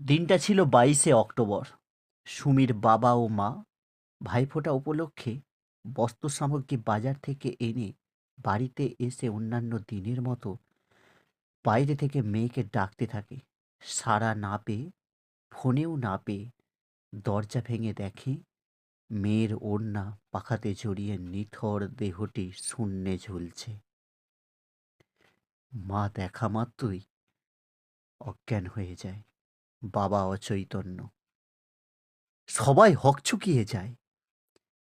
দিনটা ছিল 22শে অক্টোবর। সুমির বাবা ও মা ভাইফোঁটা উপলক্ষে বস্ত্রসামগ্রী বাজার থেকে এনে বাড়িতে এসে অন্যান্য দিনের মতো বাইরে থেকে মেয়েকে ডাকতে থাকে। সাড়া না পেয়ে, ফোনেও না পেয়ে দরজা ভেঙে দেখে মেয়ের ওড়না পাখাতে জড়িয়ে নিথর দেহটি শূন্যে ঝুলছে। মা দেখা মাত্রই অজ্ঞান হয়ে যায়। বাবা অচৈতন্য। সবাই হকচকিয়ে যায়।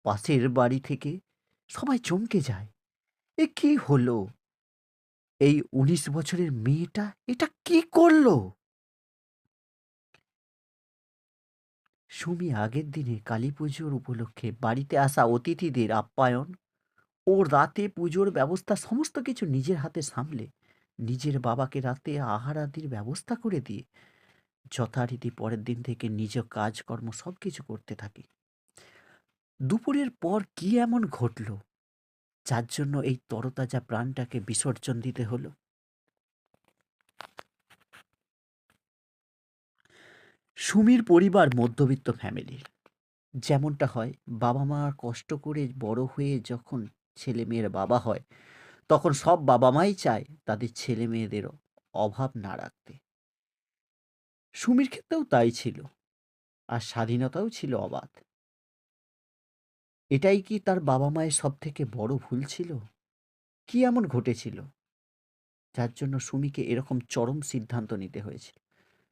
পাশের বাড়ি থেকে সবাই চমকে যায়। এ কি হলো? এই ১৯ বছরের মেয়েটা এটা কি করলো? সুমি আগের দিনে কালী পুজোর উপলক্ষে বাড়িতে আসা অতিথিদের আপ্যায়ন ও রাতে পুজোর ব্যবস্থা সমস্ত কিছু নিজের হাতে সামলে নিজের বাবাকে রাতে আহার আদির ব্যবস্থা করে দিয়ে যথারীতি পরের দিন থেকে নিজ কাজকর্ম সব কিছু করতে থাকে। দুপুরের পর কি এমন ঘটল যার জন্য এই তরতাজা প্রাণটাকে বিসর্জন দিতে হলো? সুমির পরিবার মধ্যবিত্ত ফ্যামিলির। যেমনটা হয়, বাবা-মা কষ্ট করে বড় হয়ে যখন ছেলেমেয়ের বাবা হয়, তখন সব বাবা-মাই চায় তাদের ছেলেমেয়েদের অভাব না রাখতে। সুমির ক্ষেত্রেও তাই ছিল। আর স্বাধীনতাও ছিল অবাধ। এটাই কি তার বাবা-মায়ের সবথেকে বড় ভুল ছিল? কি এমন ঘটেছিল যার জন্য সুমিকে এরকম চরম সিদ্ধান্ত নিতে হয়েছিল?